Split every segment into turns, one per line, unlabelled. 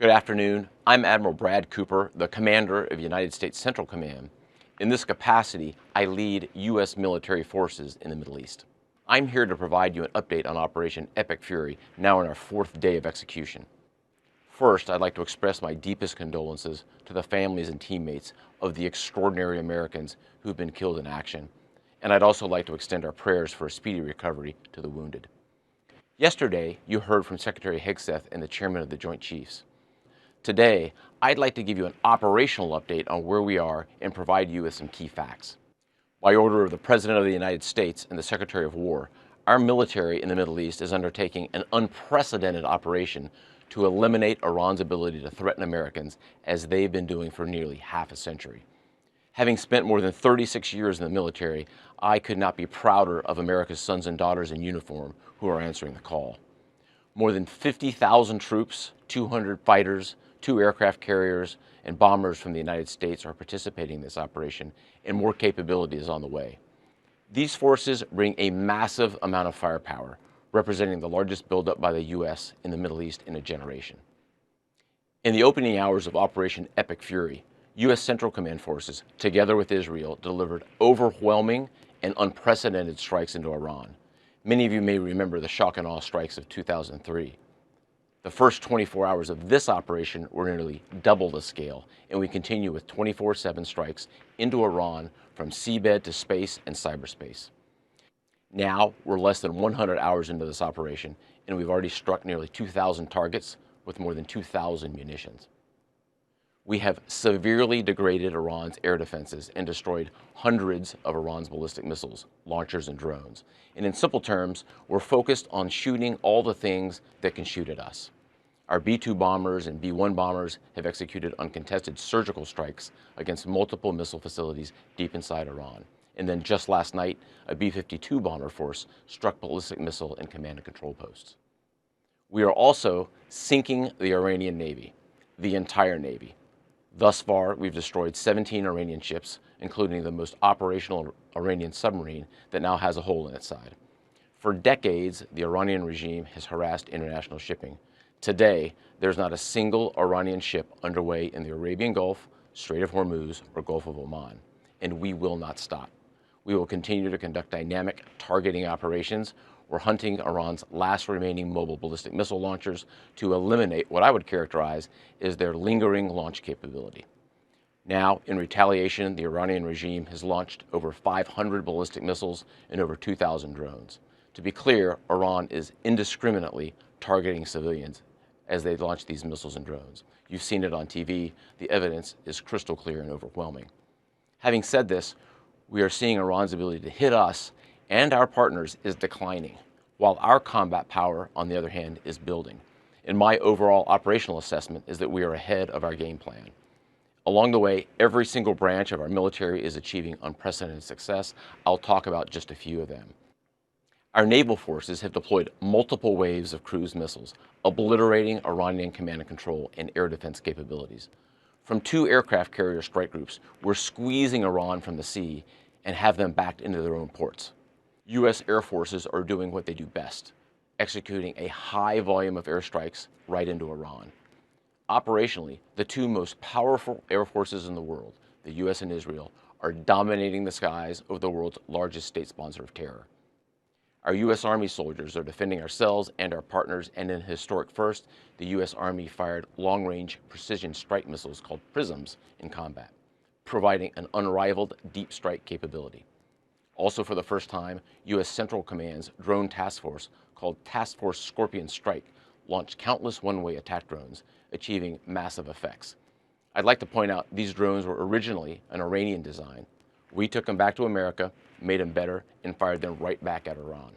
Good afternoon. I'm Admiral Brad Cooper, the Commander of United States Central Command. In this capacity, I lead U.S. military forces in the Middle East. I'm here to provide you an update on Operation Epic Fury, now in our fourth day of execution. First, I'd like to express my deepest condolences to the families and teammates of the extraordinary Americans who've been killed in action, and I'd also like to extend our prayers for a speedy recovery to the wounded. Yesterday, you heard from Secretary Hegseth and the Chairman of the Joint Chiefs. Today, I'd like to give you an operational update on where we are and provide you with some key facts. By order of the President of the United States and the Secretary of War, our military in the Middle East is undertaking an unprecedented operation to eliminate Iran's ability to threaten Americans, as they've been doing for nearly half a century. Having spent more than 36 years in the military, I could not be prouder of America's sons and daughters in uniform who are answering the call. More than 50,000 troops, 200 fighters, 2 aircraft carriers, and bombers from the United States are participating in this operation, and more capability is on the way. These forces bring a massive amount of firepower, representing the largest buildup by the U.S. in the Middle East in a generation. In the opening hours of Operation Epic Fury, U.S. Central Command forces, together with Israel, delivered overwhelming and unprecedented strikes into Iran. Many of you may remember the shock and awe strikes of 2003. The first 24 hours of this operation were nearly double the scale, and we continue with 24/7 strikes into Iran from seabed to space and cyberspace. Now, we're less than 100 hours into this operation, and we've already struck nearly 2,000 targets with more than 2,000 munitions. We have severely degraded Iran's air defenses and destroyed hundreds of Iran's ballistic missiles, launchers, and drones. And in simple terms, we're focused on shooting all the things that can shoot at us. Our B-2 bombers and B-1 bombers have executed uncontested surgical strikes against multiple missile facilities deep inside Iran. And then just last night, a B-52 bomber force struck ballistic missile and command and control posts. We are also sinking the Iranian Navy, the entire Navy. Thus far, we've destroyed 17 Iranian ships, including the most operational Iranian submarine that now has a hole in its side. For decades, the Iranian regime has harassed international shipping. Today, there's not a single Iranian ship underway in the Arabian Gulf, Strait of Hormuz, or Gulf of Oman, and we will not stop. We will continue to conduct dynamic targeting operations. We're hunting Iran's last remaining mobile ballistic missile launchers to eliminate what I would characterize as their lingering launch capability. Now, in retaliation, the Iranian regime has launched over 500 ballistic missiles and over 2,000 drones. To be clear, Iran is indiscriminately targeting civilians as they launch these missiles and drones. You've seen it on TV. The evidence is crystal clear and overwhelming. Having said this, we are seeing Iran's ability to hit us and our partners is declining, while our combat power, on the other hand, is building. And my overall operational assessment is that we are ahead of our game plan. Along the way, every single branch of our military is achieving unprecedented success. I'll talk about just a few of them. Our naval forces have deployed multiple waves of cruise missiles, obliterating Iranian command and control and air defense capabilities. From 2 aircraft carrier strike groups, we're squeezing Iran from the sea and have them backed into their own ports. U.S. air forces are doing what they do best, executing a high volume of airstrikes right into Iran. Operationally, the 2 most powerful air forces in the world, the U.S. and Israel, are dominating the skies of the world's largest state sponsor of terror. Our U.S. Army soldiers are defending ourselves and our partners, and in a historic first, the U.S. Army fired long-range precision strike missiles called PRISMs in combat, providing an unrivaled deep strike capability. Also for the first time, U.S. Central Command's drone task force, called Task Force Scorpion Strike, launched countless one-way attack drones, achieving massive effects. I'd like to point out these drones were originally an Iranian design. We took them back to America, made them better, and fired them right back at Iran.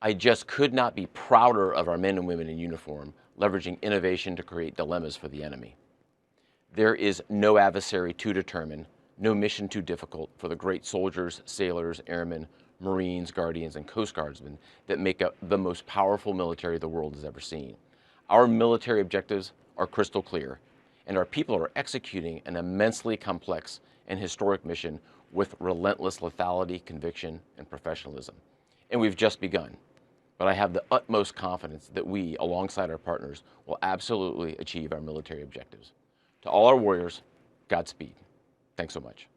I just could not be prouder of our men and women in uniform, leveraging innovation to create dilemmas for the enemy. There is no adversary too determined, no mission too difficult for the great soldiers, sailors, airmen, Marines, Guardians, and Coast Guardsmen that make up the most powerful military the world has ever seen. Our military objectives are crystal clear, and our people are executing an immensely complex and historic mission with relentless lethality, conviction, and professionalism. And we've just begun. but I have the utmost confidence that we, alongside our partners, will absolutely achieve our military objectives. To all our warriors, Godspeed. Thanks so much.